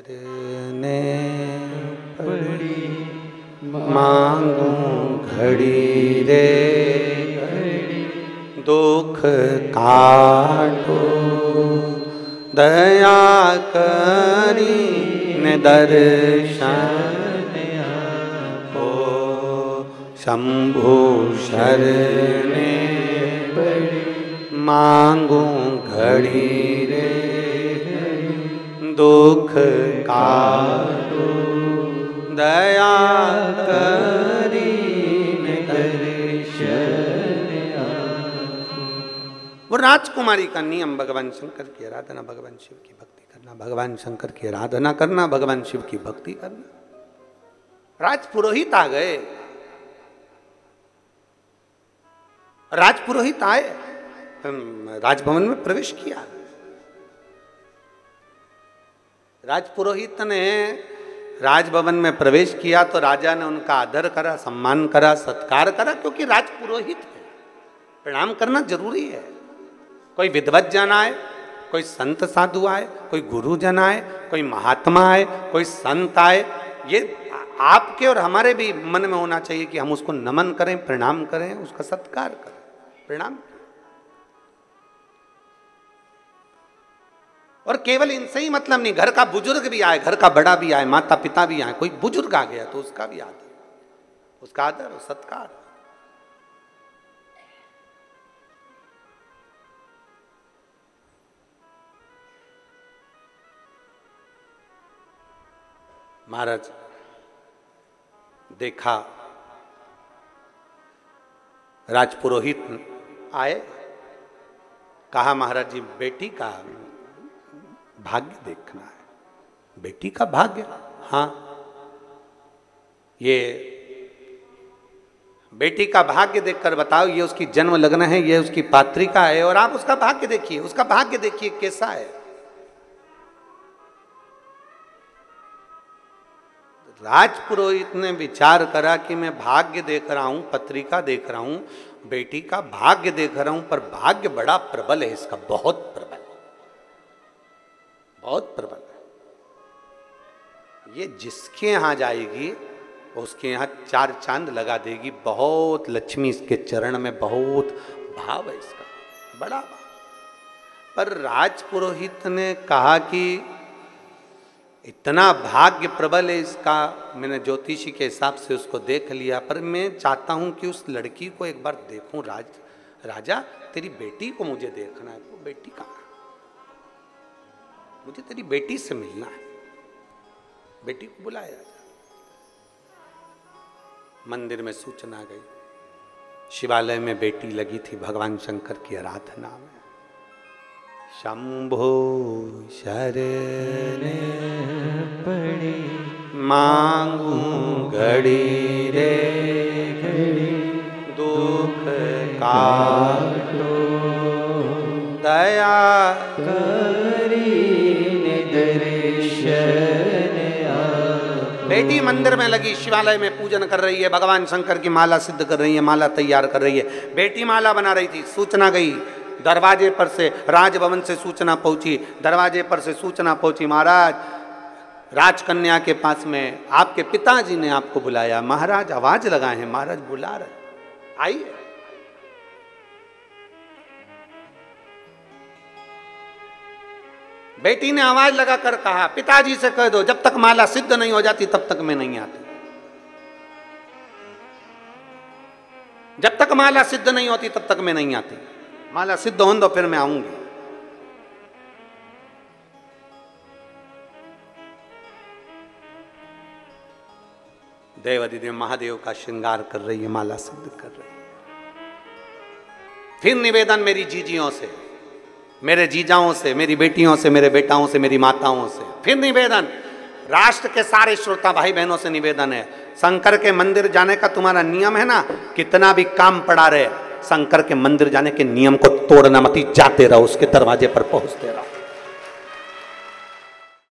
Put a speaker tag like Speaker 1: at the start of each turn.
Speaker 1: शरणे पड़ी मांगूं घड़ी रे घड़ी, दुख काटो दया करी ने दर्शन आपो। शंभु शरणे पड़ी मांगूं घड़ी रे घड़ी, दुख काटो दया करी ने दर्शन आपो। वो राजकुमारी का नियम भगवान शंकर की आराधना, भगवान शिव की भक्ति करना, भगवान शंकर की आराधना करना, भगवान शिव की भक्ति करना। राजपुरोहित आ गए, राजपुरोहित आए, राजभवन में प्रवेश किया। राजपुरोहित ने राजभवन में प्रवेश किया तो राजा ने उनका आदर करा, सम्मान करा, सत्कार करा, क्योंकि राजपुरोहित है, प्रणाम करना जरूरी है। कोई विद्वत जन आए, कोई संत साधु आए, कोई गुरु जन आए, कोई महात्मा आए, कोई संत आए, ये आपके और हमारे भी मन में होना चाहिए कि हम उसको नमन करें, प्रणाम करें, उसका सत्कार करें, प्रणाम। और केवल इनसे ही मतलब नहीं, घर का बुजुर्ग भी आए, घर का बड़ा भी आए, माता पिता भी आए, कोई बुजुर्ग आ गया तो उसका भी आदर, उसका आदर और सत्कार। महाराज देखा, राजपुरोहित आए, कहा महाराज जी बेटी का भाग्य देखना है। बेटी का भाग्य? हाँ, ये बेटी का भाग्य देखकर बताओ, ये उसकी जन्म लग्न है, ये उसकी पात्रिका है, और आप उसका भाग्य देखिए, उसका भाग्य देखिए कैसा है। राजपुरोहित ने विचार करा कि मैं भाग्य देख रहा हूं, पत्रिका देख रहा हूं, बेटी का भाग्य देख रहा हूं, पर भाग्य बड़ा प्रबल है इसका, बहुत प्रबल, बहुत प्रबल है। ये जिसके यहां जाएगी उसके यहां चार चांद लगा देगी। बहुत लक्ष्मी इसके चरण में, बहुत भाव है इसका, बड़ा भाव। पर राजपुरोहित ने कहा कि इतना भाग्य प्रबल है इसका, मैंने ज्योतिषी के हिसाब से उसको देख लिया, पर मैं चाहता हूं कि उस लड़की को एक बार देखूं। राजा तेरी बेटी को मुझे देखना है। वो बेटी कहाँ है? मुझे तेरी बेटी से मिलना है। बेटी को बुलाया राजा। मंदिर में सूचना गई, शिवालय में बेटी लगी थी भगवान शंकर की आराधना में। शंभो शरणे पड़ी मांगूं घड़ी रे घड़ी, दुख काटो दया करी ने दर्शन आपो। बेटी मंदिर में लगी, शिवालय में पूजन कर रही है, भगवान शंकर की माला सिद्ध कर रही है, माला तैयार कर रही है। बेटी माला बना रही थी, सूचना गई दरवाजे पर से, राजभवन से सूचना पहुंची, दरवाजे पर से सूचना पहुंची, महाराज राजकन्या के पास में आपके पिताजी ने आपको बुलाया। महाराज आवाज लगाए हैं, महाराज बुला रहे, आइए। बेटी ने आवाज लगाकर कहा, पिताजी से कह दो जब तक माला सिद्ध नहीं हो जाती तब तक मैं नहीं आती। जब तक माला सिद्ध नहीं होती तब तक मैं नहीं आती। माला सिद्ध हो दो फिर मैं आऊंगी। देवाधिदेव महादेव का श्रृंगार कर रही है, माला सिद्ध कर रही है। फिर निवेदन मेरी जीजियों से, मेरे जीजाओं से, मेरी बेटियों से, मेरे बेटाओं से, मेरी माताओं से, फिर निवेदन राष्ट्र के सारे श्रोता भाई बहनों से निवेदन है, शंकर के मंदिर जाने का तुम्हारा नियम है ना, कितना भी काम पड़ा रहे, शंकर के मंदिर जाने के नियम को तोड़ना मत, जाते रहो, उसके दरवाजे पर पहुंचते रहो।